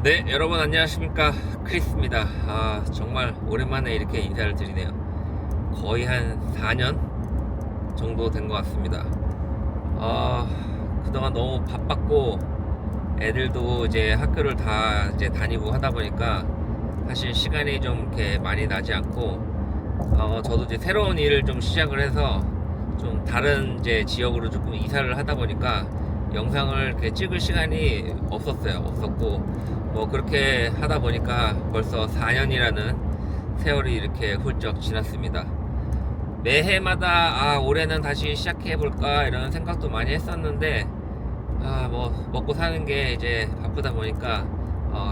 네, 여러분 안녕하십니까. 크리스입니다. 정말 오랜만에 이렇게 인사를 드리네요. 거의 한 4년 정도 된 것 같습니다. 그동안 너무 바빴고 애들도 이제 학교를 다 이제 다니고 하다 보니까 사실 시간이 좀 이렇게 많이 나지 않고 저도 이제 새로운 일을 좀 시작을 해서 좀 다른 이제 지역으로 조금 이사를 하다 보니까 영상을 이렇게 찍을 시간이 없었고 뭐 그렇게 하다 보니까 벌써 4년이라는 세월이 이렇게 훌쩍 지났습니다. 매해마다 올해는 다시 시작해 볼까 이런 생각도 많이 했었는데 뭐 먹고 사는 게 이제 바쁘다 보니까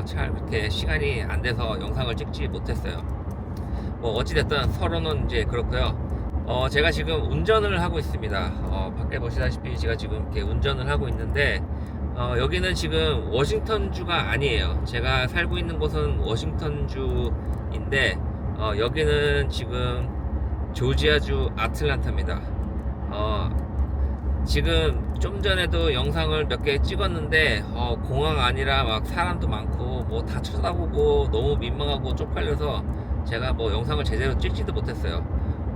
잘 그렇게 시간이 안 돼서 영상을 찍지 못했어요. 뭐 어찌됐든 서로는 이제 그렇고요. 제가 지금 운전을 하고 있습니다. 밖에 보시다시피 제가 지금 이렇게 운전을 하고 있는데 여기는 지금 워싱턴주가 아니에요. 제가 살고 있는 곳은 워싱턴주인데 여기는 지금 조지아주 아틀란타입니다. 지금 좀 전에도 영상을 몇 개 찍었는데 공항 아니라 막 사람도 많고 뭐 다 쳐다보고 너무 민망하고 쪽팔려서 제가 뭐 영상을 제대로 찍지도 못했어요.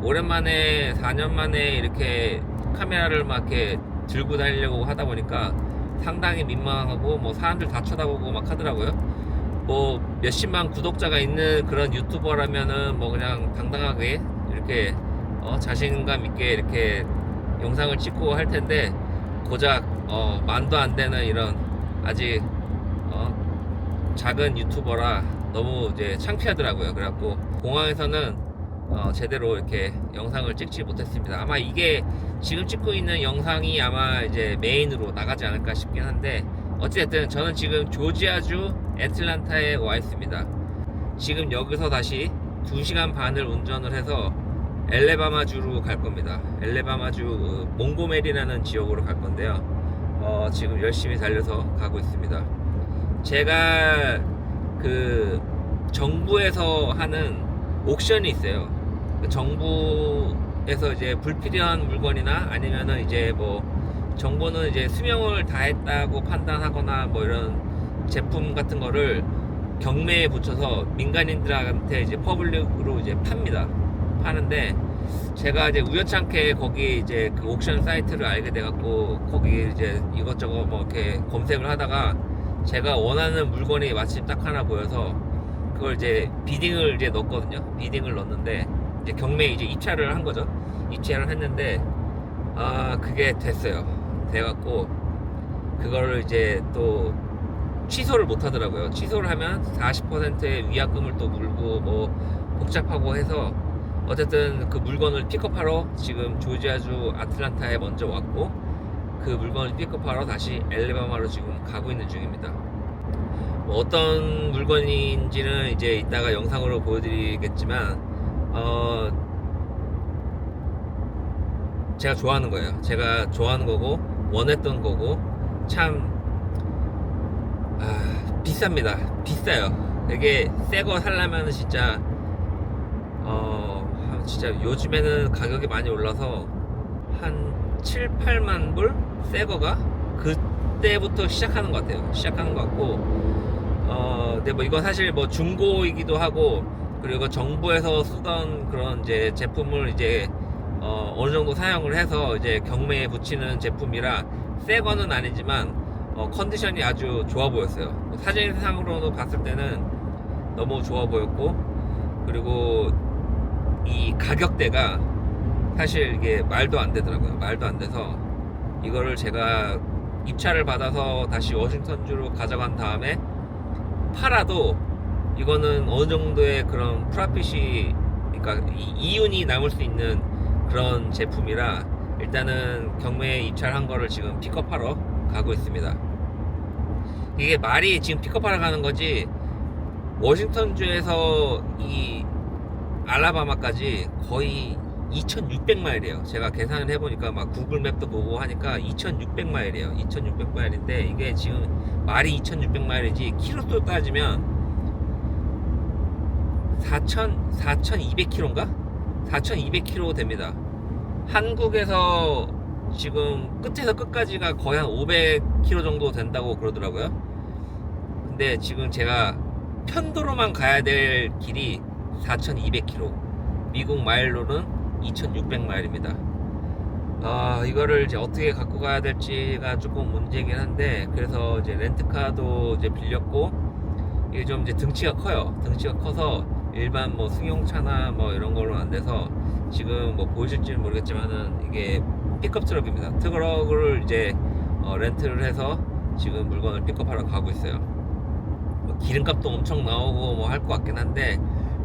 오랜만에 4년 만에 이렇게 카메라를 막 이렇게 들고 다니려고 하다 보니까 상당히 민망하고 뭐 사람들 다 쳐다보고 막 하더라고요. 뭐 몇십만 구독자가 있는 그런 유튜버라면은 뭐 그냥 당당하게 이렇게 자신감 있게 이렇게 영상을 찍고 할 텐데 고작 만도 안 되는 이런 아직 작은 유튜버라 너무 이제 창피하더라고요. 그래갖고 공항에서는 제대로 이렇게 영상을 찍지 못했습니다. 아마 이게 지금 찍고 있는 영상이 아마 이제 메인으로 나가지 않을까 싶긴 한데 어찌됐든 저는 지금 조지아주 애틀란타에 와 있습니다. 지금 여기서 다시 2시간 반을 운전을 해서 엘레바마주로 갈 겁니다. 엘레바마주 몽고메리라는 지역으로 갈 건데요. 지금 열심히 달려서 가고 있습니다. 제가 그 정부에서 하는 옥션이 있어요. 정부에서 이제 불필요한 물건이나 아니면은 이제 뭐 정부는 이제 수명을 다했다고 판단하거나 뭐 이런 제품 같은 거를 경매에 붙여서 민간인들한테 이제 퍼블릭으로 이제 팝니다. 파는데 제가 이제 우연찮게 거기 이제 그 옥션 사이트를 알게 돼갖고 거기 이제 이것저것 뭐 이렇게 검색을 하다가 제가 원하는 물건이 마침 딱 하나 보여서 그걸 이제 비딩을 이제 넣었거든요. 비딩을 넣었는데 이제 경매에 이제 입찰을 한 거죠. 입찰을 했는데 그게 됐어요. 돼갖고 그거를 이제 또 취소를 못 하더라고요. 취소를 하면 40%의 위약금을 또 물고 뭐 복잡하고 해서 어쨌든 그 물건을 픽업하러 지금 조지아주 아틀란타에 먼저 왔고 그 물건을 픽업하러 다시 엘레바마로 지금 가고 있는 중입니다. 뭐 어떤 물건인지는 이제 이따가 영상으로 보여드리겠지만 제가 좋아하는 거예요. 제가 좋아하는 거고 원했던 거고 참 비쌉니다. 비싸요. 이게 새 거 살려면 진짜 진짜 요즘에는 가격이 많이 올라서 한 7, 8만 불? 새 거가 그때부터 시작하는 것 같아요. 시작하는 것 같고 근데 뭐 이건 사실 뭐 중고이기도 하고 그리고 정부에서 쓰던 그런 이제 제품을 이제 어느 정도 사용을 해서 이제 경매에 붙이는 제품이라 새 거는 아니지만 컨디션이 아주 좋아 보였어요. 사진상으로도 봤을 때는 너무 좋아 보였고 그리고 이 가격대가 사실 이게 말도 안 되더라고요. 말도 안 돼서 이거를 제가 입찰을 받아서 다시 워싱턴주로 가져간 다음에 팔아도 이거는 어느 정도의 그런 프라핏이 그러니까 이윤이 남을 수 있는 그런 제품이라 일단은 경매에 입찰한 거를 지금 픽업하러 가고 있습니다. 이게 말이 지금 픽업하러 가는 거지 워싱턴주에서 이 알라바마까지 거의 2600마일이에요. 제가 계산을 해보니까 막 구글맵도 보고 하니까 2600마일이에요. 2600마일인데 이게 지금 말이 2600마일이지 키로수 따지면 4200km인가? 4200km 됩니다. 한국에서 지금 끝에서 끝까지가 거의 한 500km 정도 된다고 그러더라고요. 근데 지금 제가 편도로만 가야 될 길이 4,200km, 미국 마일로는 2,600마일입니다. 이거를 이제 어떻게 갖고 가야 될지가 조금 문제긴 한데, 그래서 이제 렌트카도 이제 빌렸고, 이게 좀 이제 등치가 커요. 등치가 커서 일반 뭐 승용차나 뭐 이런 걸로 안 돼서, 지금 뭐 보이실지는 모르겠지만은 이게 픽업 트럭입니다. 트럭을 이제 렌트를 해서 지금 물건을 픽업하러 가고 있어요. 뭐 기름값도 엄청 나오고 뭐 할 것 같긴 한데,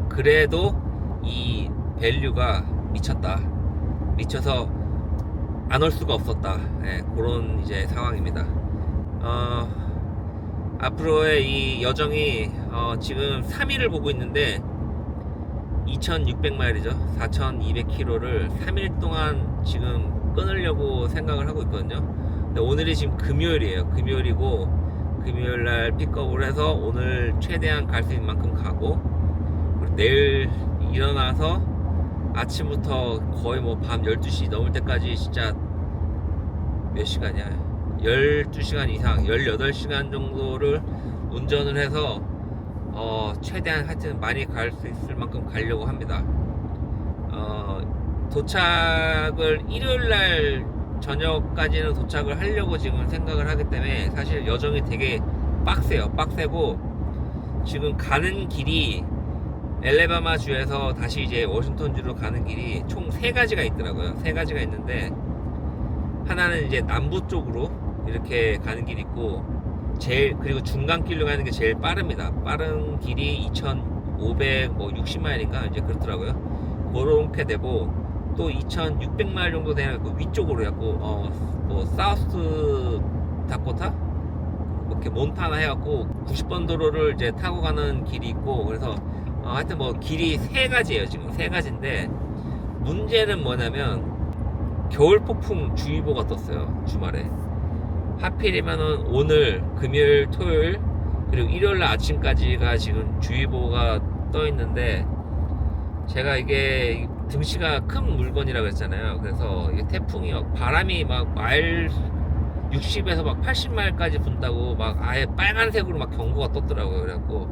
그래도 이 밸류가 미쳤다. 미쳐서 안 올 수가 없었다. 네, 그런 이제 상황입니다. 앞으로의 이 여정이 지금 3일을 보고 있는데 2,600마일이죠. 4,200km를 3일 동안 지금 끊으려고 생각을 하고 있거든요. 근데 오늘이 지금 금요일이에요. 금요일이고, 금요일날 픽업을 해서 오늘 최대한 갈 수 있는 만큼 가고, 그리고 내일 일어나서 아침부터 거의 뭐 밤 12시 넘을 때까지 진짜 몇 시간이야? 12시간 이상, 18시간 정도를 운전을 해서 최대한 하여튼 많이 갈 수 있을 만큼 가려고 합니다. 도착을 일요일날 저녁까지는 도착을 하려고 지금 생각을 하기 때문에 사실 여정이 되게 빡세요. 빡세고, 지금 가는 길이 엘레바마 주에서 다시 이제 워싱턴 주로 가는 길이 총 3가지가 있더라고요. 3가지가 있는데, 하나는 이제 남부 쪽으로 이렇게 가는 길이 있고, 그리고 중간길로 가는 게 제일 빠릅니다. 빠른 길이 2,560마일인가 이제 그렇더라고요. 그렇게 되고, 또 2,600마일 정도 되는 그 위쪽으로 해갖고 뭐 사우스 다코타 이렇게 몬타나 해갖고 90번 도로를 이제 타고 가는 길이 있고, 그래서 하여튼 뭐 길이 3가지예요. 지금 3가지인데, 문제는 뭐냐면 겨울 폭풍 주의보가 떴어요, 주말에. 하필이면은 오늘 금요일, 토요일, 그리고 일요일날 아침까지가 지금 주의보가 떠 있는데, 제가 이게 등치가 큰 물건이라고 했잖아요. 그래서 이게 태풍이 바람이 막 마일 60에서 막 80마일까지 분다고 막 아예 빨간색으로 막 경고가 떴더라고요. 그래갖고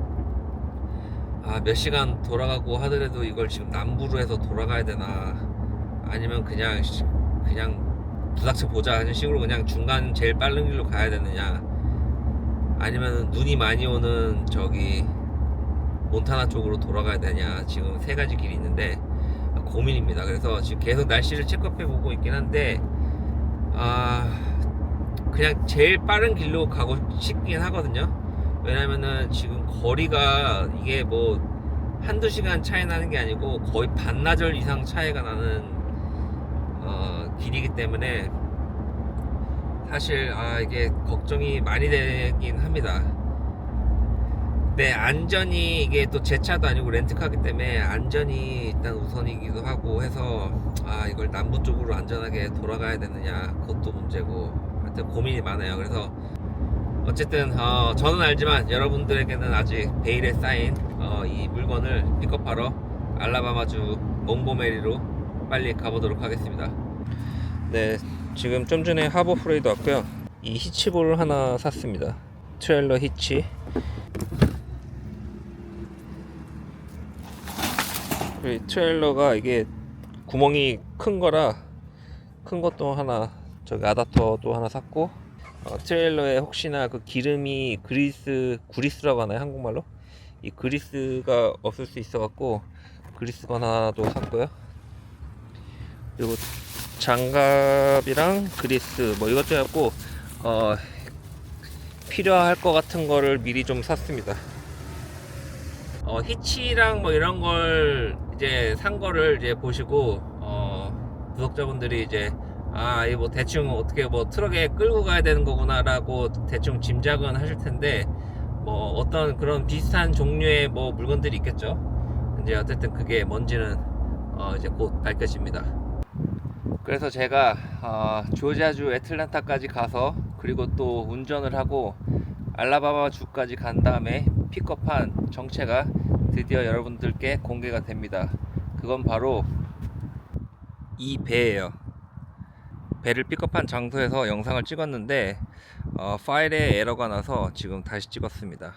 몇 시간 돌아가고 하더라도 이걸 지금 남부로 해서 돌아가야 되나, 아니면 그냥 부닥쳐 보자 하는 식으로 그냥 중간 제일 빠른 길로 가야 되느냐, 아니면 눈이 많이 오는 저기 몬타나 쪽으로 돌아가야 되냐, 지금 3가지 길이 있는데 고민입니다. 그래서 지금 계속 날씨를 체크해 보고 있긴 한데, 그냥 제일 빠른 길로 가고 싶긴 하거든요. 왜냐면은 지금 거리가 이게 뭐 한두 시간 차이 나는 게 아니고 거의 반나절 이상 차이가 나는 길이기 때문에 사실 이게 걱정이 많이 되긴 합니다. 네, 안전이, 이게 또 제 차도 아니고 렌트카기 때문에 안전이 일단 우선이기도 하고 해서 이걸 남부 쪽으로 안전하게 돌아가야 되느냐, 그것도 문제고, 하여튼 고민이 많아요. 그래서 어쨌든 저는 알지만 여러분들에게는 아직 베일에 쌓인 이 물건을 픽업하러 알라바마주 몽고메리로 빨리 가보도록 하겠습니다. 네, 지금 좀 전에 하버 프레이드 왔고요. 이 히치볼을 하나 샀습니다. 트레일러 히치. 이 트레일러가 이게 구멍이 큰 거라, 큰 것도 하나, 저기 아답터도 하나 샀고, 트레일러에 혹시나 그 기름이 구리스라고 하나요, 한국말로? 이 그리스가 없을 수 있어 갖고 그리스건 하나도 샀고요. 그리고 장갑이랑 그리스 뭐 이것도 해갖고 필요할 것 같은 거를 미리 좀 샀습니다. 히치랑 뭐 이런 걸 이제 산 거를 이제 보시고 구독자분들이 이제 이 뭐 대충 어떻게 뭐 트럭에 끌고 가야 되는 거구나라고 대충 짐작은 하실 텐데, 뭐 어떤 그런 비슷한 종류의 뭐 물건들이 있겠죠. 이제 어쨌든 그게 뭔지는 이제 곧 밝혀집니다. 그래서 제가 조지아주 애틀랜타까지 가서, 그리고 또 운전을 하고 알라바마 주까지 간 다음에 픽업한 정체가 드디어 여러분들께 공개가 됩니다. 그건 바로 이 배예요. 배를 픽업한 장소에서 영상을 찍었는데 파일에 에러가 나서 지금 다시 찍었습니다.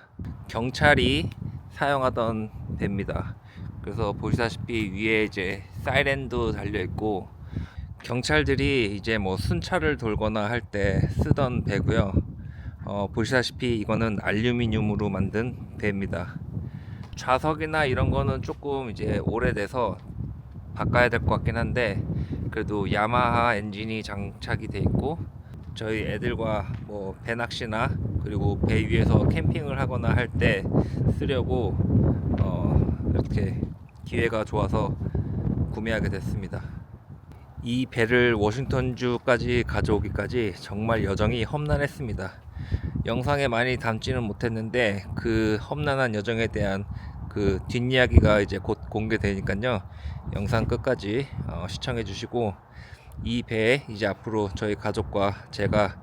경찰이 사용하던 배입니다. 그래서 보시다시피 위에 이제 사이렌도 달려 있고, 경찰들이 이제 뭐 순찰을 돌거나 할 때 쓰던 배고요. 보시다시피 이거는 알루미늄으로 만든 배입니다. 좌석이나 이런 거는 조금 이제 오래돼서 바꿔야 될 것 같긴 한데, 그래도 야마하 엔진이 장착이 돼 있고, 저희 애들과 뭐 배낚시나 그리고 배 위에서 캠핑을 하거나 할 때 쓰려고 이렇게 기회가 좋아서 구매하게 됐습니다. 이 배를 워싱턴주까지 가져오기까지 정말 여정이 험난했습니다. 영상에 많이 담지는 못했는데 그 험난한 여정에 대한 그 뒷이야기가 이제 곧 공개되니까요. 영상 끝까지 시청해 주시고, 이 배에 이제 앞으로 저희 가족과 제가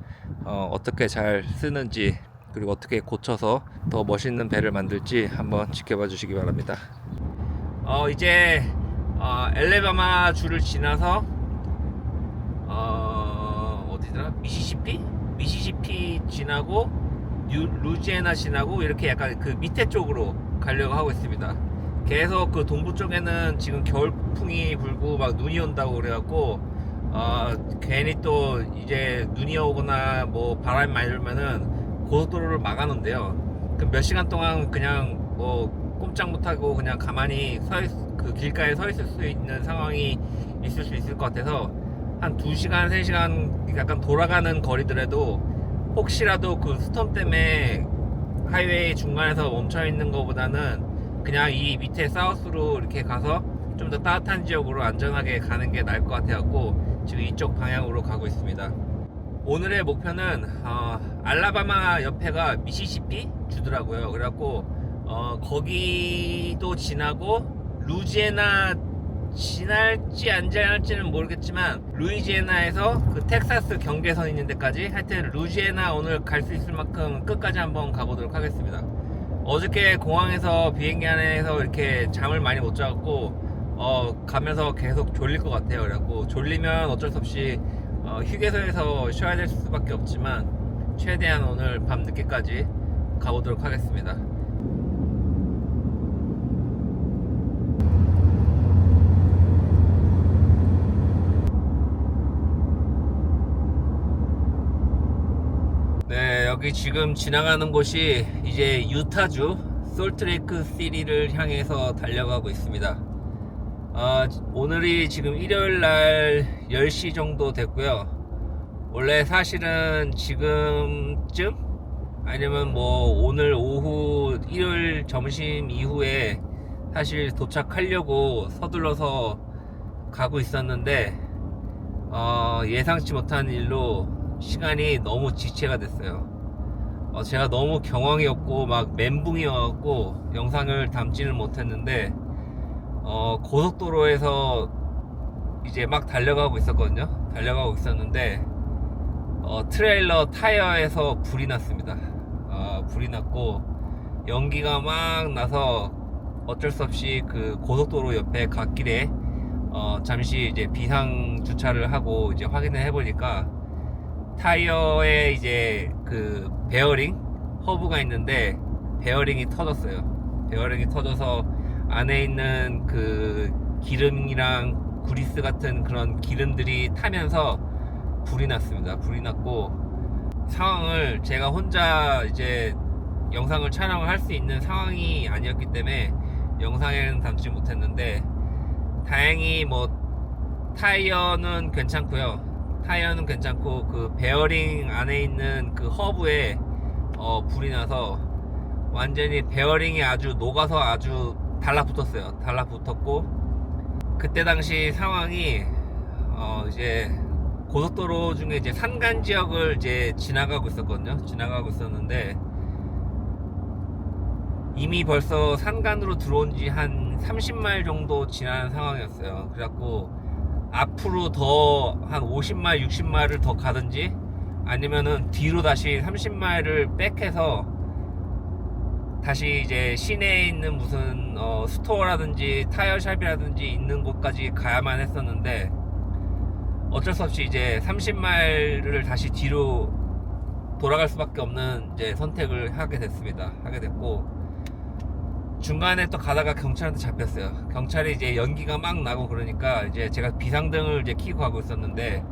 어떻게 잘 쓰는지, 그리고 어떻게 고쳐서 더 멋있는 배를 만들지 한번 지켜봐 주시기 바랍니다. 이제 엘레바마 주를 지나서 어디더라? 미시시피 지나고 루지애나 지나고 이렇게 약간 그 밑에 쪽으로 가려고 하고 있습니다. 계속 그 동부 쪽에는 지금 겨울풍이 불고 막 눈이 온다고 그래갖고 괜히 또 이제 눈이 오거나 뭐 바람이 많이 불면은 고속도로를 막아놓는데요. 그 몇 시간 동안 그냥 뭐 꼼짝 못하고 그냥 가만히 그 길가에 서 있을 수 있는 상황이 있을 수 있을 것 같아서 한 2시간, 3시간 약간 돌아가는 거리더라도 혹시라도 그 스톰 때문에 하이웨이 중간에서 멈춰 있는 것보다는 그냥 이 밑에 사우스로 이렇게 가서 좀 더 따뜻한 지역으로 안전하게 가는 게 나을 것 같아갖고 지금 이쪽 방향으로 가고 있습니다. 오늘의 목표는 알라바마 옆에가 미시시피 주더라고요. 그래갖고 거기도 지나고 루지애나 지날지 안 지날지는 모르겠지만 루이지애나에서 그 텍사스 경계선 있는 데까지, 하여튼 루지애나 오늘 갈 수 있을 만큼 끝까지 한번 가보도록 하겠습니다. 어저께 공항에서 비행기 안에서 이렇게 잠을 많이 못 자갖고 가면서 계속 졸릴 것 같아요. 그래갖고 졸리면 어쩔 수 없이 휴게소에서 쉬어야 될 수밖에 없지만 최대한 오늘 밤 늦게까지 가보도록 하겠습니다. 네, 여기 지금 지나가는 곳이 이제 유타주 솔트레이크 시티를 향해서 달려가고 있습니다. 오늘이 지금 일요일날 10시 정도 됐고요. 원래 사실은 지금쯤 아니면 뭐 오늘 오후 일요일 점심 이후에 사실 도착하려고 서둘러서 가고 있었는데 예상치 못한 일로 시간이 너무 지체가 됐어요. 제가 너무 경황이었고 막 멘붕이 와갖고 영상을 담지는 못했는데 고속도로에서 이제 막 달려가고 있었거든요. 달려가고 있었는데 트레일러 타이어에서 불이 났습니다. 불이 났고 연기가 막 나서 어쩔 수 없이 그 고속도로 옆에 갓길에 잠시 이제 비상 주차를 하고 이제 확인을 해보니까 타이어에 이제 그 베어링 허브가 있는데 베어링이 터졌어요. 베어링이 터져서 안에 있는 그 기름이랑 그리스 같은 그런 기름들이 타면서 불이 났습니다. 불이 났고 상황을 제가 혼자 이제 영상을 촬영을 할 수 있는 상황이 아니었기 때문에 영상에는 담지 못했는데 다행히 뭐 타이어는 괜찮고요. 타이어는 괜찮고 그 베어링 안에 있는 그 허브에 불이 나서 완전히 베어링이 아주 녹아서 아주 달라붙었어요. 달라붙었고 그때 당시 상황이 이제 고속도로 중에 이제 산간 지역을 이제 지나가고 있었거든요. 지나가고 있었는데 이미 벌써 산간으로 들어온 지 한 30마일 정도 지난 상황이었어요. 그래갖고 앞으로 더 한 50마일, 60마일을 더 가든지 아니면은 뒤로 다시 30마일을 백해서 다시 이제 시내에 있는 무슨 스토어라든지 타이어샵이라든지 있는 곳까지 가야만 했었는데 어쩔 수 없이 이제 30마일을 다시 뒤로 돌아갈 수밖에 없는 이제 선택을 하게 됐습니다. 하게 됐고 중간에 또 가다가 경찰한테 잡혔어요. 경찰이 이제 연기가 막 나고 그러니까 이제 제가 비상등을 이제 켜고 가고 있었는데,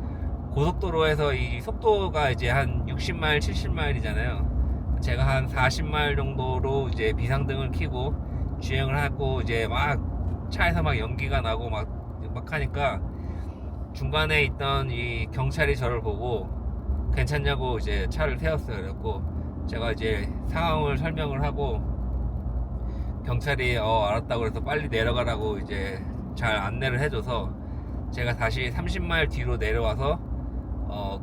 고속도로에서 이 속도가 이제 한 60마일, 70마일이잖아요. 제가 한 40마일 정도로 이제 비상등을 켜고 주행을 하고 이제 막 차에서 막 연기가 나고 막 하니까, 중간에 있던 이 경찰이 저를 보고 괜찮냐고 이제 차를 세웠어요. 그래갖고 제가 이제 상황을 설명을 하고, 경찰이 알았다고 그래서 빨리 내려가라고 이제 잘 안내를 해줘서 제가 다시 30마일 뒤로 내려와서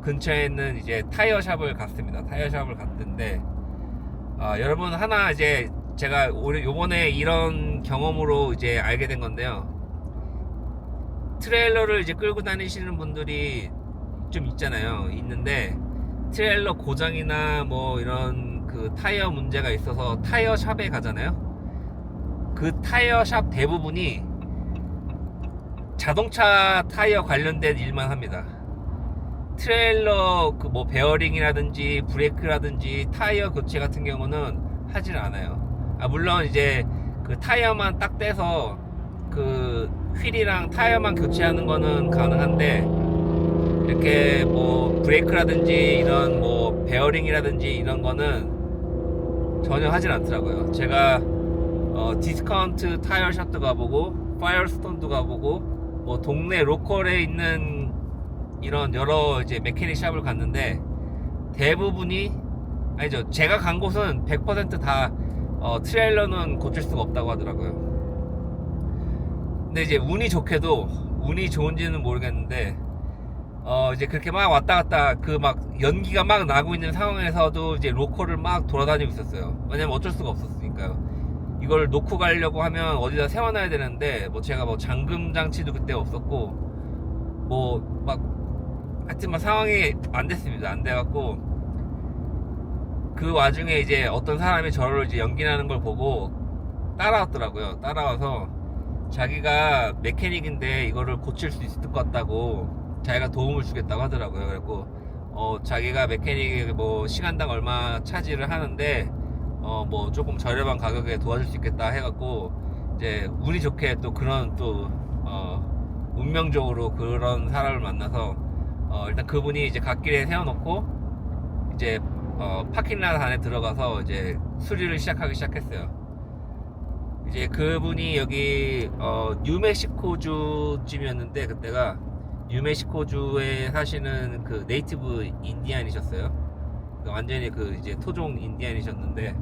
근처에 있는 이제 타이어샵을 갔습니다. 타이어샵을 갔는데, 여러분, 하나 이제 제가 요번에 이런 경험으로 이제 알게 된 건데요. 트레일러를 이제 끌고 다니시는 분들이 좀 있는데, 트레일러 고장이나 뭐 이런 그 타이어 문제가 있어서 타이어샵에 가잖아요. 그 타이어샵 대부분이 자동차 타이어 관련된 일만 합니다. 트레일러 그 뭐 베어링이라든지 브레이크라든지 타이어 교체 같은 경우는 하질 않아요. 물론 이제 그 타이어만 딱 떼서 그 휠이랑 타이어만 교체하는 거는 가능한데, 이렇게 뭐 브레이크라든지 이런 뭐 베어링이라든지 이런 거는 전혀 하질 않더라고요. 제가 디스카운트 타이어샵도 가보고 파이어스톤도 가보고 뭐 동네 로컬에 있는 이런 여러 이제 메케닉 샵을 갔는데, 대부분이, 아니죠, 제가 간 곳은 100%다 트레일러는 고칠 수가 없다고 하더라고요. 근데 이제 운이 좋은지는 모르겠는데, 이제 그렇게 막 왔다 갔다 그 막 연기가 막 나고 있는 상황에서도 이제 로컬을 막 돌아다니고 있었어요. 왜냐면 어쩔 수가 없었으니까요. 이걸 놓고 가려고 하면 어디다 세워놔야 되는데, 뭐 제가 뭐 잠금 장치도 그때 없었고, 뭐 막 하여튼 막 상황이 안 됐습니다. 안 돼갖고, 그 와중에 이제 어떤 사람이 저를 이제 연기나는 걸 보고 따라왔더라고요. 따라와서 자기가 메케닉인데 이거를 고칠 수 있을 것 같다고 자기가 도움을 주겠다고 하더라고요. 그래갖고 자기가 메케닉 뭐 시간당 얼마 차지를 하는데 뭐 조금 저렴한 가격에 도와줄 수 있겠다 해갖고, 이제 운이 좋게 또 그런 또 운명적으로 그런 사람을 만나서 일단 그분이 이제 갓길에 세워놓고 이제 파킹lot 안에 들어가서 이제 수리를 시작하기 시작했어요. 이제 그분이 여기 뉴멕시코주쯤이었는데, 그때가 뉴멕시코주에 사시는 그 네이티브 인디안이셨어요. 그러니까 완전히 그 이제 토종 인디안이셨는데,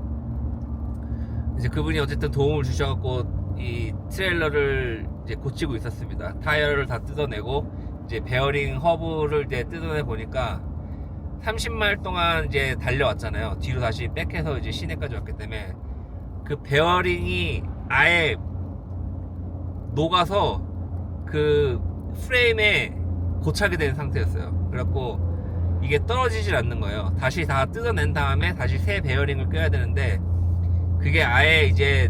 이제 그분이 어쨌든 도움을 주셔갖고 이 트레일러를 이제 고치고 있었습니다. 타이어를 다 뜯어내고 이제 베어링 허브를 이제 뜯어내 보니까 30마일 동안 이제 달려왔잖아요. 뒤로 다시 백해서 이제 시내까지 왔기 때문에 그 베어링이 아예 녹아서 그 프레임에 고착이 된 상태였어요. 그래갖고 이게 떨어지질 않는 거예요. 다시 다 뜯어낸 다음에 다시 새 베어링을 껴야 되는데, 그게 아예 이제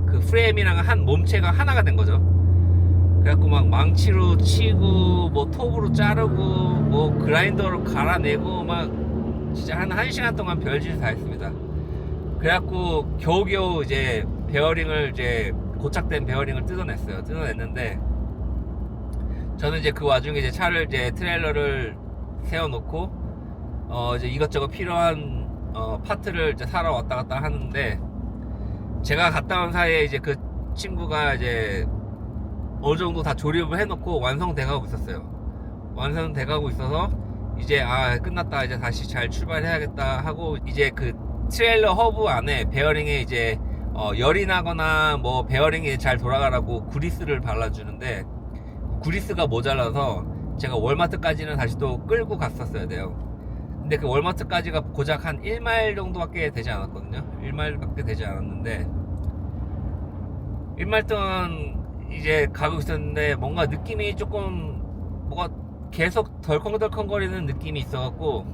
그 프레임이랑 한 몸체가 하나가 된 거죠. 그래갖고 막 망치로 치고 뭐 톱으로 자르고 뭐 그라인더로 갈아내고 막 진짜 한 1시간 동안 별짓을 다 했습니다. 그래갖고 겨우겨우 이제 베어링을 이제 고착된 베어링을 뜯어냈어요. 뜯어냈는데, 저는 이제 그 와중에 이제 차를 이제 트레일러를 세워놓고 이제 이것저것 필요한 파트를 이제 사러 왔다 갔다 하는데, 제가 갔다 온 사이에 이제 그 친구가 이제 어느 정도 다 조립을 해놓고 완성돼 가고 있었어요. 완성돼 가고 있어서 이제 끝났다, 이제 다시 잘 출발해야겠다 하고, 이제 그 트레일러 허브 안에 베어링에 이제 열이 나거나 뭐 베어링이 잘 돌아가라고 그리스를 발라주는데, 그리스가 모자라서 제가 월마트까지는 다시 또 끌고 갔었어야 돼요. 근데 그 월마트까지가 고작 한 1마일 정도밖에 되지 않았거든요. 1마일밖에 되지 않았는데, 1마일 동안 이제 가고 있었는데 뭔가 느낌이 조금 뭐가 계속 덜컹덜컹거리는 느낌이 있어갖고,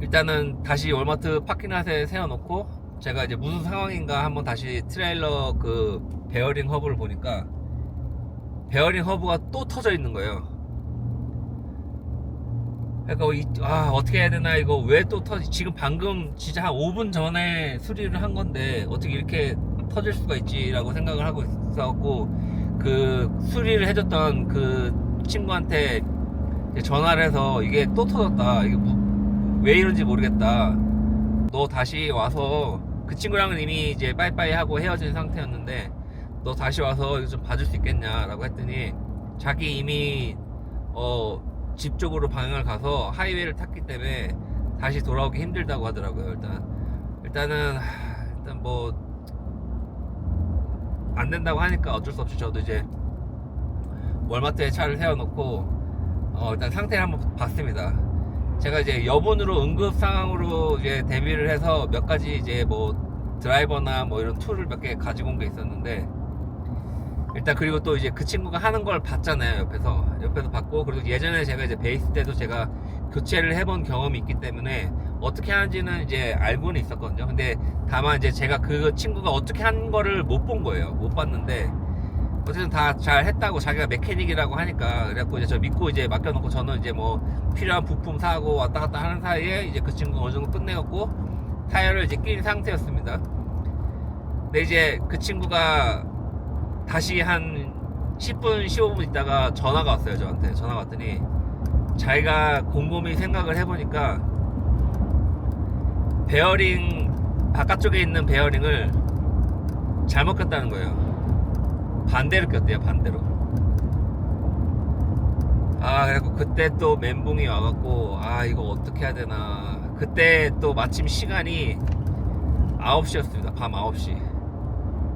일단은 다시 월마트 파킹랏에 세워놓고 제가 이제 무슨 상황인가 한번 다시 트레일러 그 베어링 허브를 보니까 베어링 허브가 또 터져 있는 거예요. 그러니까 어떻게 해야 되나, 이거 왜 또 터지, 지금 방금 진짜 한 5분 전에 수리를 한 건데 어떻게 이렇게 터질 수가 있지라고 생각을 하고 있었고, 그 수리를 해줬던 그 친구한테 전화를 해서 이게 또 터졌다, 이게 왜 이런지 모르겠다, 너 다시 와서, 그 친구랑은 이미 이제 빠이빠이 하고 헤어진 상태였는데 너 다시 와서 이거 좀 봐줄 수 있겠냐라고 했더니, 자기 이미 집 쪽으로 방향을 가서 하이웨이를 탔기 때문에 다시 돌아오기 힘들다고 하더라고요. 일단은 일단 뭐 안 된다고 하니까 어쩔 수 없이 저도 이제 월마트에 차를 세워놓고 일단 상태를 한번 봤습니다. 제가 이제 여분으로 응급 상황으로 이제 대비를 해서 몇 가지 이제 뭐 드라이버나 뭐 이런 툴을 몇 개 가지고 온 게 있었는데, 일단 그리고 또 이제 그 친구가 하는 걸 봤잖아요. 옆에서 봤고, 그리고 예전에 제가 이제 베이스 때도 제가 교체를 해본 경험이 있기 때문에 어떻게 하는지는 이제 알고는 있었거든요. 근데 다만 이제 제가 그 친구가 어떻게 한 거를 못 본 거예요. 못 봤는데 어쨌든 다 잘 했다고, 자기가 메케닉이라고 하니까. 그래갖고 이제 저 믿고 이제 맡겨놓고, 저는 이제 뭐 필요한 부품 사고 왔다 갔다 하는 사이에 이제 그 친구가 어느 정도 끝내갖고 타이어를 이제 낀 상태였습니다. 근데 이제 그 친구가 다시 한 10분 15분 있다가 전화가 왔어요. 저한테 전화가 왔더니, 자기가 곰곰이 생각을 해보니까 베어링, 바깥쪽에 있는 베어링을 잘못 꼈다는 거예요. 반대로 꼈대요, 반대로. 그래갖고 그때 또 멘붕이 와갖고, 이거 어떻게 해야 되나. 그때 또 마침 시간이 9시였습니다. 밤 9시.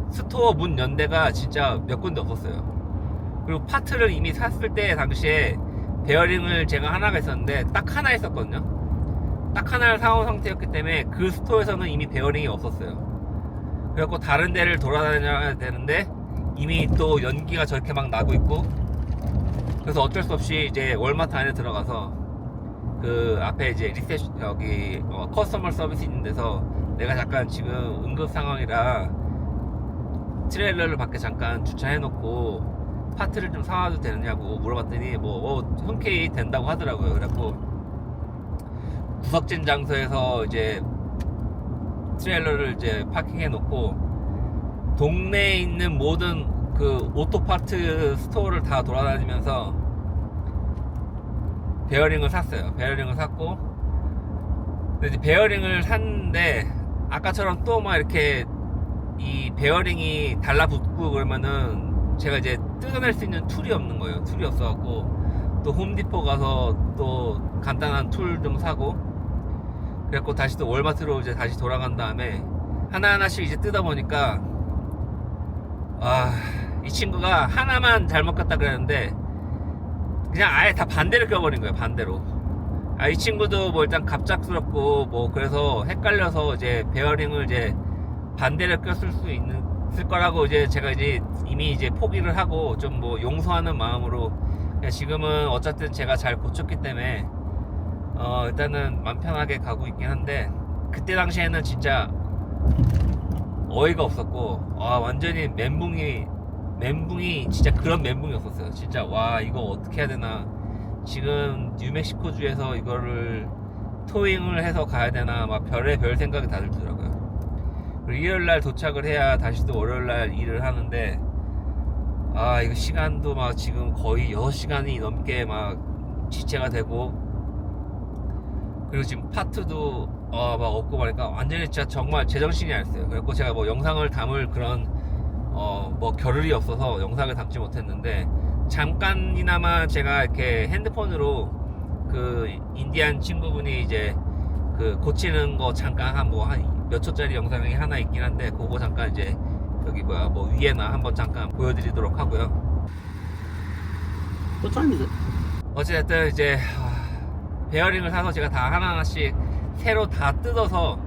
스토어 문 연 데가 진짜 몇 군데 없었어요. 그리고 파트를 이미 샀을 때 당시에 베어링을 제가 하나가 있었는데 딱 하나 있었거든요. 딱 하나를 사온 상태였기 때문에 그 스토어에서는 이미 베어링이 없었어요. 그래갖고 다른 데를 돌아다녀야 되는데 이미 또 연기가 저렇게 막 나고 있고, 그래서 어쩔 수 없이 이제 월마트 안에 들어가서 그 앞에 이제 리셉션, 여기 커스터머 서비스 있는 데서, 내가 잠깐 지금 응급 상황이라 트레일러를 밖에 잠깐 주차해놓고 파트를 좀 사와도 되느냐고 물어봤더니 흔쾌히 된다고 하더라고요. 그래갖고 구석진 장소에서 이제 트레일러를 이제 파킹해놓고 동네에 있는 모든 그 오토파트 스토어를 다 돌아다니면서 베어링을 샀어요. 베어링을 샀고, 근데 이제 베어링을 샀는데 아까처럼 또 막 이렇게 이 베어링이 달라붙고 그러면은 제가 이제 뜯어낼 수 있는 툴이 없는 거예요. 툴이 없어갖고 또 홈디포 가서 또 간단한 툴 좀 사고, 그래갖고 다시 또 월마트로 이제 다시 돌아간 다음에 하나하나씩 이제 뜯어보니까, 이 친구가 하나만 잘못 갔다 그랬는데 그냥 아예 다 반대로 껴버린 거예요. 반대로. 이 친구도 뭐 일단 갑작스럽고 뭐 그래서 헷갈려서 이제 베어링을 이제 반대로 꼈을 수 있을 거라고 이제 제가 이제 이미 이제 포기를 하고 좀 뭐 용서하는 마음으로, 그냥 지금은 어쨌든 제가 잘 고쳤기 때문에 일단은 맘 편하게 가고 있긴 한데, 그때 당시에는 진짜 어이가 없었고, 완전히 멘붕이 진짜 그런 멘붕이었었어요. 진짜 이거 어떻게 해야 되나, 지금 뉴멕시코주에서 이거를 토잉을 해서 가야 되나, 막 별의별 생각이 다 들더라고요. 그리고 일요일날 도착을 해야 다시 또 월요일날 일을 하는데, 이거 시간도 막 지금 거의 6시간이 넘게 막 지체가 되고, 그리고 지금 파트도 막 없고 말니까 완전히 진짜 정말 제정신이 아니었어요. 그래서 제가 뭐 영상을 담을 그런 뭐 겨를이 없어서 영상을 담지 못했는데, 잠깐이나마 제가 이렇게 핸드폰으로 그 인디안 친구분이 이제 그 고치는 거 잠깐 한 몇 초짜리 영상이 하나 있긴 한데, 그거 잠깐 이제 여기 뭐 위에나 한번 잠깐 보여드리도록 하고요. What time is it? 어쨌든 이제 베어링을 사서 제가 다 하나하나씩 새로 다 뜯어서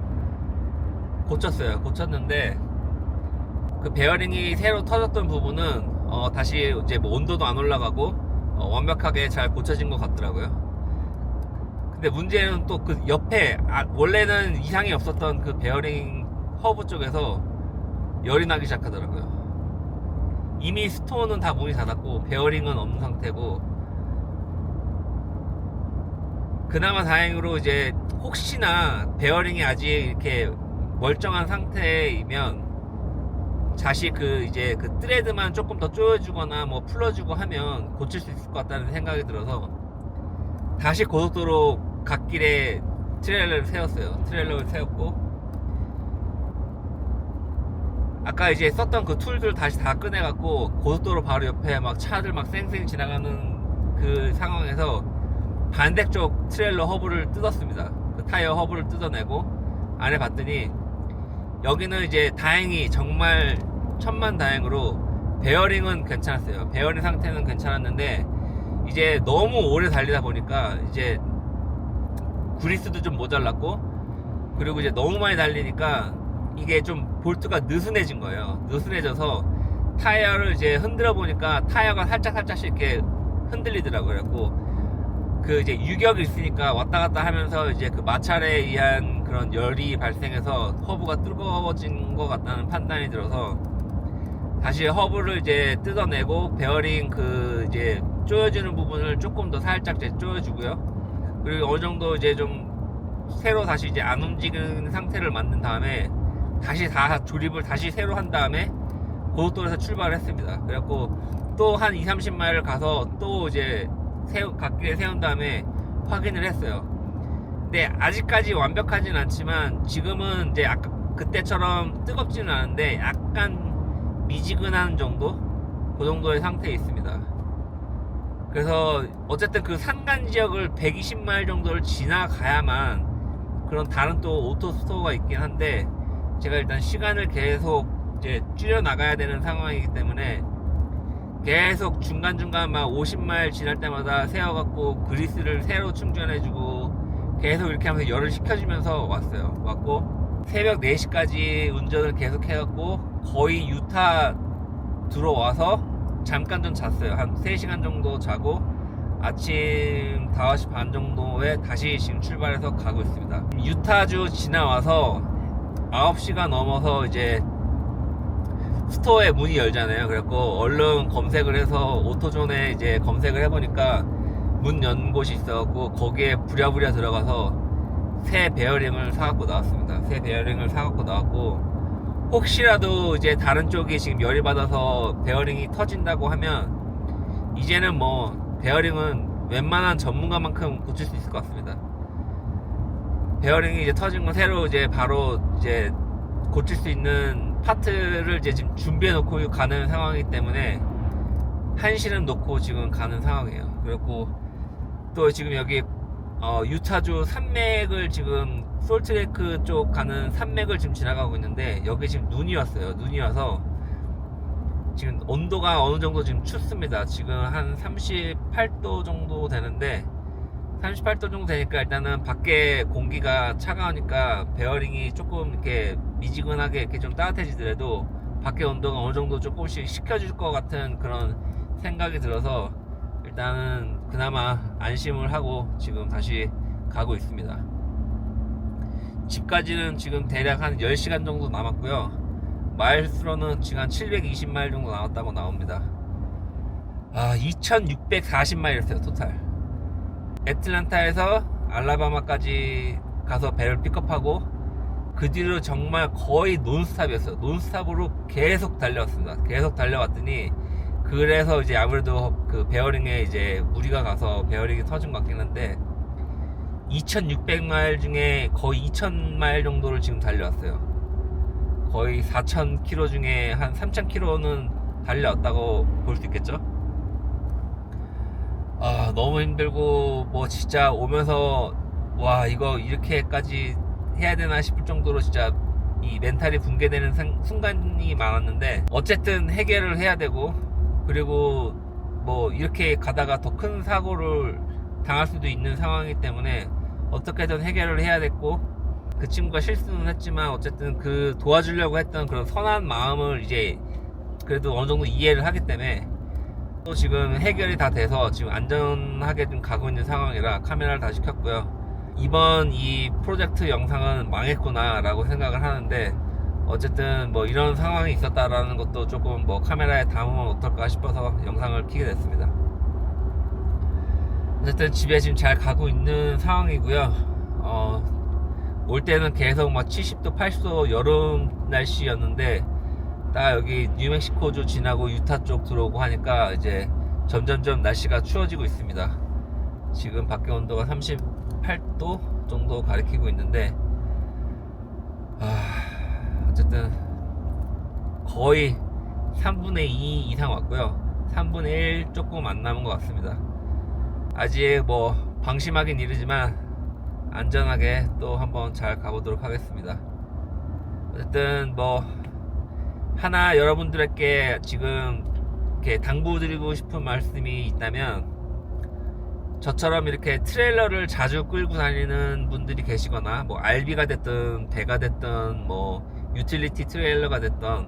고쳤는데, 그 베어링이 새로 터졌던 부분은 다시 이제 뭐 온도도 안 올라가고 완벽하게 잘 고쳐진 것 같더라고요. 근데 문제는 또 그 옆에 원래는 이상이 없었던 그 베어링 허브 쪽에서 열이 나기 시작하더라고요. 이미 스토어는 다 문이 닫았고 베어링은 없는 상태고, 그나마 다행으로 이제 혹시나 베어링이 아직 이렇게 멀쩡한 상태이면 자식 이제 그 트레드만 조금 더 조여주거나 뭐 풀어주고 하면 고칠 수 있을 것 같다는 생각이 들어서 다시 고속도로 갓길에 트레일러를 세웠고 아까 이제 썼던 그 툴들 다시 다 꺼내갖고 고속도로 바로 옆에 막 차들 막 쌩쌩 지나가는 그 상황에서 반대쪽 트레일러 허브를 뜯었습니다. 그 타이어 허브를 뜯어내고 안에 봤더니 여기는 이제 다행히 정말 천만다행으로 베어링은 괜찮았어요. 베어링 상태는 괜찮았는데 이제 너무 오래 달리다 보니까 이제 그리스도 좀 모자랐고 그리고 이제 너무 많이 달리니까 이게 좀 볼트가 느슨해진 거예요. 느슨해져서 타이어를 이제 흔들어 보니까 타이어가 살짝씩 이렇게 흔들리더라고요. 그래갖고 그 이제 유격이 있으니까 왔다 갔다 하면서 이제 그 마찰에 의한 그런 열이 발생해서 허브가 뜨거워진 것 같다는 판단이 들어서 다시 허브를 이제 뜯어내고 베어링 그 이제 조여주는 부분을 조금 더 살짝 이제 조여주고요. 그리고 어느 정도 이제 좀 새로 다시 이제 안 움직이는 상태를 만든 다음에 다시 다 조립을 다시 새로 한 다음에 고속도로에서 출발을 했습니다. 그래갖고 또 한 20-30마일을 가서 또 이제 갓길에 세운 다음에 확인을 했어요. 근데 아직까지 완벽하진 않지만 지금은 이제 아까 그때처럼 뜨겁지는 않은데 약간 미지근한 정도? 그 정도의 상태에 있습니다. 그래서 어쨌든 그 산간 지역을 120마일 정도를 지나가야만 그런 다른 또 오토 스토어가 있긴 한데 제가 일단 시간을 계속 이제 줄여 나가야 되는 상황이기 때문에 계속 중간중간 막 50마일 지날 때마다 세워갖고 그리스를 새로 충전해주고 계속 이렇게 하면서 열을 식혀주면서 왔고 새벽 4시까지 운전을 계속 해갖고 거의 유타 들어와서 잠깐 좀 잤어요. 한 3시간 정도 자고 아침 5시 반 정도에 다시 지금 출발해서 가고 있습니다. 유타주 지나와서 9시가 넘어서 이제 스토어에 문이 열잖아요. 그래갖고 얼른 검색을 해서 오토존에 이제 검색을 해보니까 문 연 곳이 있어갖고 거기에 부랴부랴 들어가서 새 베어링을 사갖고 나왔습니다. 새 베어링을 사갖고 나왔고 혹시라도 이제 다른 쪽이 지금 열이 받아서 베어링이 터진다고 하면 이제는 뭐 베어링은 웬만한 전문가만큼 고칠 수 있을 것 같습니다. 베어링이 이제 터진 건 새로 이제 바로 이제 고칠 수 있는 파트를 이제 지금 준비해 놓고 가는 상황이기 때문에 한시는 놓고 지금 가는 상황이에요. 그리고 또 지금 여기 유타주 산맥을 지금 솔트레이크 쪽 가는 산맥을 지금 지나가고 있는데 여기 지금 눈이 왔어요. 눈이 와서 지금 온도가 어느 정도 지금 춥습니다. 지금 한 38도 정도 되는데 38도 정도 되니까 일단은 밖에 공기가 차가우니까 베어링이 조금 이렇게 미지근하게 이렇게 좀 따뜻해지더라도 밖에 온도가 어느 정도 조금씩 식혀줄 것 같은 그런 생각이 들어서 일단은 그나마 안심을 하고 지금 다시 가고 있습니다. 집까지는 지금 대략 한 10시간 정도 남았고요. 마일수로는 지금 한 720마일 정도 남았다고 나옵니다. 2640마일이었어요 토탈. 애틀란타에서 알라바마까지 가서 배를 픽업하고 그 뒤로 정말 거의 논스탑이었어요. 논스탑으로 계속 달려왔습니다. 계속 달려왔더니 그래서 이제 아무래도 그 베어링에 이제 무리가 가서 베어링이 터진 것 같긴 한데 2600마일 중에 거의 2000마일 정도를 지금 달려왔어요. 거의 4000km 중에 한 3000km는 달려왔다고 볼 수 있겠죠. 너무 힘들고 뭐 진짜 오면서 와 이거 이렇게까지 해야 되나 싶을 정도로 진짜 이 멘탈이 붕괴되는 순간이 많았는데 어쨌든 해결을 해야 되고 그리고 뭐 이렇게 가다가 더 큰 사고를 당할 수도 있는 상황이기 때문에 어떻게든 해결을 해야 됐고 그 친구가 실수는 했지만 어쨌든 그 도와주려고 했던 그런 선한 마음을 이제 그래도 어느 정도 이해를 하기 때문에 또 지금 해결이 다 돼서 지금 안전하게 좀 가고 있는 상황이라 카메라를 다시 켰고요. 이번 이 프로젝트 영상은 망했구나 라고 생각을 하는데 어쨌든 뭐 이런 상황이 있었다라는 것도 조금 뭐 카메라에 담으면 어떨까 싶어서 영상을 켜게 됐습니다. 어쨌든 집에 지금 잘 가고 있는 상황이고요. 올 때는 계속 막 70도, 80도 여름 날씨였는데 딱 여기 뉴멕시코주 지나고 유타 쪽 들어오고 하니까 이제 점점점 날씨가 추워지고 있습니다. 지금 밖에 온도가 38도 정도 가리키고 있는데 어쨌든 거의 3분의 2 이상 왔고요. 3분의 1 조금 안 남은 것 같습니다. 아직 뭐 방심하긴 이르지만 안전하게 또 한번 잘 가보도록 하겠습니다. 어쨌든 뭐 하나 여러분들에게 지금 이렇게 당부드리고 싶은 말씀이 있다면, 저처럼 이렇게 트레일러를 자주 끌고 다니는 분들이 계시거나 뭐 RV가 됐든 배가 됐든 뭐 유틸리티 트레일러가 됐든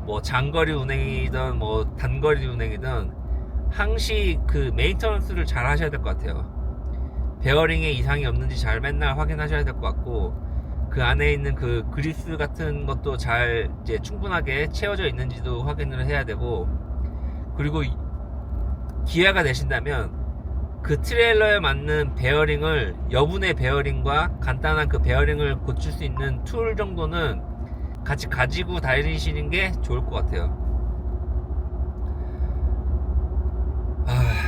뭐 장거리 운행이든 뭐 단거리 운행이든 항시 그 메인터넌스를 잘 하셔야 될 것 같아요. 베어링에 이상이 없는지 잘 맨날 확인하셔야 될 것 같고, 그 안에 있는 그 그리스 같은 것도 잘 이제 충분하게 채워져 있는지도 확인을 해야 되고, 그리고 기회가 되신다면 그 트레일러에 맞는 베어링을, 여분의 베어링과 간단한 그 베어링을 고칠 수 있는 툴 정도는 같이 가지고 다니시는 게 좋을 것 같아요.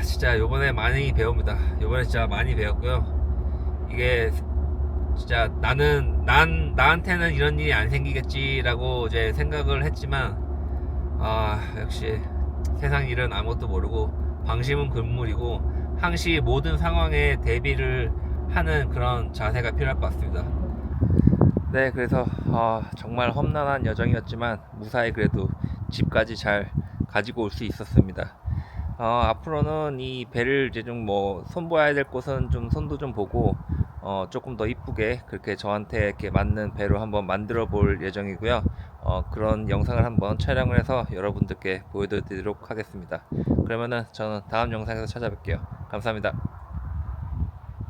진짜 요번에 많이 배웁니다. 요번에 진짜 많이 배웠고요. 이게 진짜 나한테는 이런 일이 안 생기겠지라고 이제 생각을 했지만, 역시 세상 일은 아무것도 모르고 방심은 금물이고, 항시 모든 상황에 대비를 하는 그런 자세가 필요할 것 같습니다. 네, 그래서 정말 험난한 여정이었지만 무사히 그래도 집까지 잘 가지고 올 수 있었습니다. 앞으로는 이 배를 이제 좀 뭐 손봐야 될 곳은 좀 손도 좀 보고 조금 더 이쁘게 그렇게 저한테 이렇게 맞는 배로 한번 만들어 볼 예정이고요. 그런 영상을 한번 촬영을 해서 여러분들께 보여드리도록 하겠습니다. 그러면은 저는 다음 영상에서 찾아뵐게요. 감사합니다.